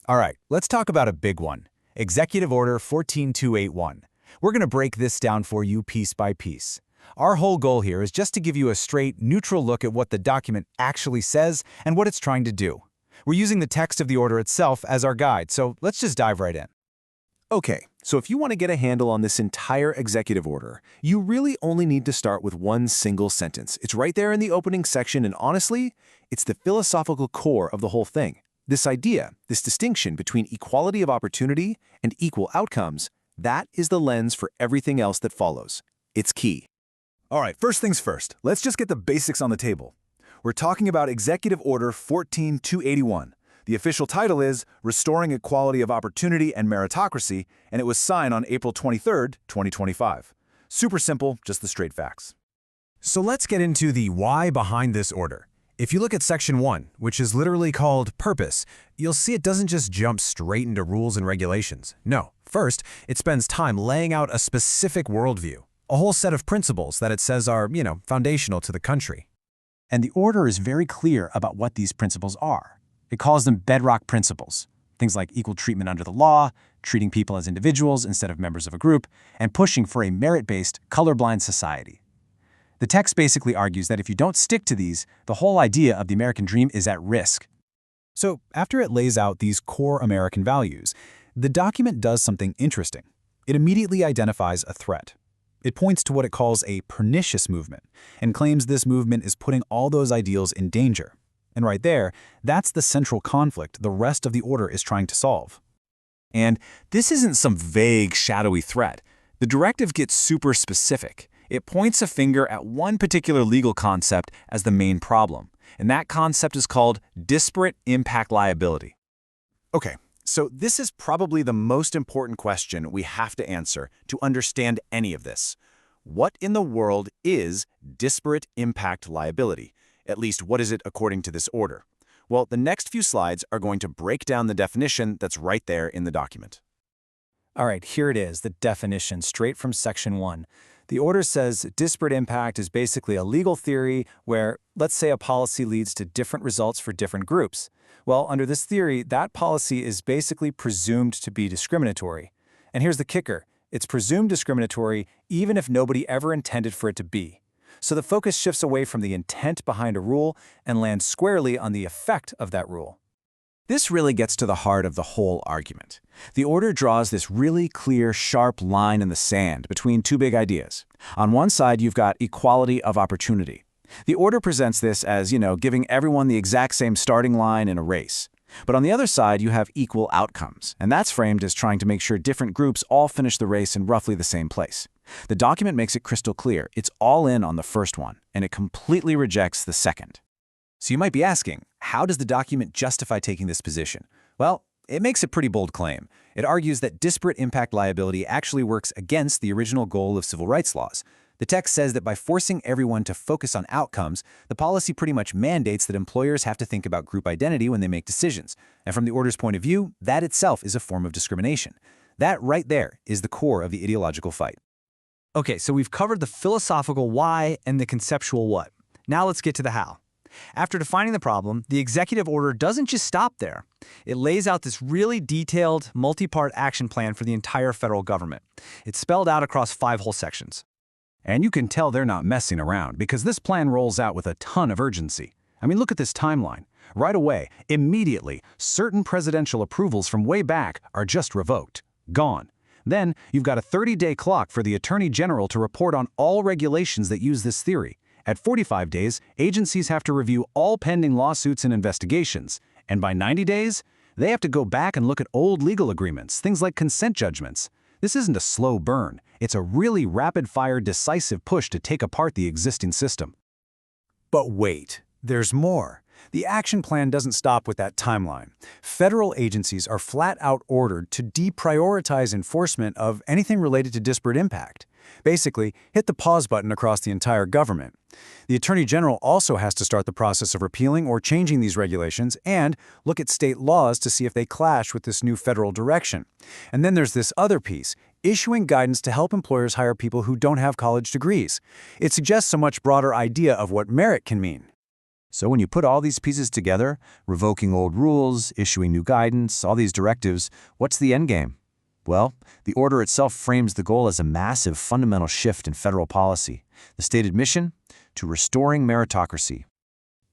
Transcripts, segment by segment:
All right, let's talk about a big one. Executive Order 14281. We're going to break this down for you piece by piece. Our whole goal here is just to give you a straight, neutral look at what the document actually says and what it's trying to do. We're using the text of the order itself as our guide, so let's just dive right in. Okay, so if you want to get a handle on this entire executive order, you really only need to start with one single sentence. It's right there in the opening section, and honestly, it's the philosophical core of the whole thing. This idea, this distinction between equality of opportunity and equal outcomes, that is the lens for everything else that follows. It's key. All right, first things first, let's just get the basics on the table. We're talking about Executive Order 14281. The official title is Restoring Equality of Opportunity and Meritocracy, and it was signed on April 23, 2025. Super simple, just the straight facts. So let's get into the why behind this order. If you look at Section 1, which is literally called Purpose, you'll see it doesn't just jump straight into rules and regulations. No, first, it spends time laying out a specific worldview, a whole set of principles that it says are, foundational to the country. And the order is very clear about what these principles are. It calls them bedrock principles, things like equal treatment under the law, treating people as individuals instead of members of a group, and pushing for a merit-based, colorblind society. The text basically argues that if you don't stick to these, the whole idea of the American dream is at risk. So after it lays out these core American values, the document does something interesting. It immediately identifies a threat. It points to what it calls a pernicious movement and claims this movement is putting all those ideals in danger. And right there, that's the central conflict the rest of the order is trying to solve. And this isn't some vague, shadowy threat. The directive gets super specific. It points a finger at one particular legal concept as the main problem, and that concept is called disparate-impact liability. Okay, so this is probably the most important question we have to answer to understand any of this. What in the world is disparate-impact liability? At least, what is it according to this order? Well, the next few slides are going to break down the definition that's right there in the document. All right, here it is, the definition, straight from Section 1. The order says disparate impact is basically a legal theory where, let's say, a policy leads to different results for different groups. Well, under this theory, that policy is basically presumed to be discriminatory. And here's the kicker. It's presumed discriminatory even if nobody ever intended for it to be. So the focus shifts away from the intent behind a rule and lands squarely on the effect of that rule. This really gets to the heart of the whole argument. The order draws this really clear, sharp line in the sand between two big ideas. On one side, you've got equality of opportunity. The order presents this as, giving everyone the exact same starting line in a race. But on the other side, you have equal outcomes, and that's framed as trying to make sure different groups all finish the race in roughly the same place. The document makes it crystal clear. It's all in on the first one, and it completely rejects the second. So you might be asking, how does the document justify taking this position? Well, it makes a pretty bold claim. It argues that disparate impact liability actually works against the original goal of civil rights laws. The text says that by forcing everyone to focus on outcomes, the policy pretty much mandates that employers have to think about group identity when they make decisions. And from the order's point of view, that itself is a form of discrimination. That right there is the core of the ideological fight. Okay, so we've covered the philosophical why and the conceptual what. Now let's get to the how. After defining the problem, the executive order doesn't just stop there. It lays out this really detailed, multi-part action plan for the entire federal government. It's spelled out across 5 whole sections. And you can tell they're not messing around because this plan rolls out with a ton of urgency. I mean, look at this timeline. Right away, immediately, certain presidential approvals from way back are just revoked, gone. Then you've got a 30-day clock for the Attorney General to report on all regulations that use this theory. At 45 days, agencies have to review all pending lawsuits and investigations. And by 90 days, they have to go back and look at old legal agreements, things like consent judgments. This isn't a slow burn. It's a really rapid-fire, decisive push to take apart the existing system. But wait, there's more. The action plan doesn't stop with that timeline. Federal agencies are flat-out ordered to deprioritize enforcement of anything related to disparate impact. Basically, hit the pause button across the entire government. The Attorney General also has to start the process of repealing or changing these regulations and look at state laws to see if they clash with this new federal direction. And then there's this other piece, issuing guidance to help employers hire people who don't have college degrees. It suggests a much broader idea of what merit can mean. So when you put all these pieces together, revoking old rules, issuing new guidance, all these directives, what's the end game? Well, the order itself frames the goal as a massive fundamental shift in federal policy. The stated mission? To restoring meritocracy.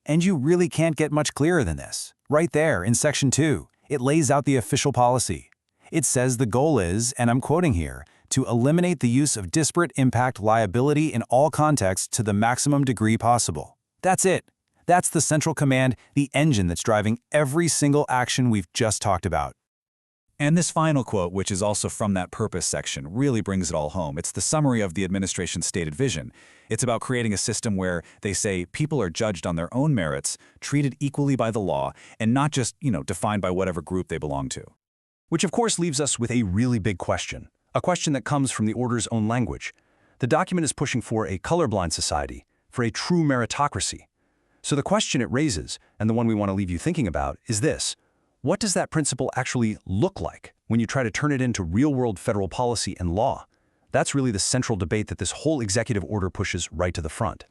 And you really can't get much clearer than this. Right there in Section 2, it lays out the official policy. It says the goal is, and I'm quoting here, to eliminate the use of disparate impact liability in all contexts to the maximum degree possible. That's it. That's the central command, the engine that's driving every single action we've just talked about. And this final quote, which is also from that purpose section, really brings it all home. It's the summary of the administration's stated vision. It's about creating a system where they say people are judged on their own merits, treated equally by the law, and not just, defined by whatever group they belong to. Which of course leaves us with a really big question, a question that comes from the order's own language. The document is pushing for a colorblind society, for a true meritocracy. So the question it raises, and the one we want to leave you thinking about, is this. What does that principle actually look like when you try to turn it into real-world federal policy and law? That's really the central debate that this whole executive order pushes right to the front.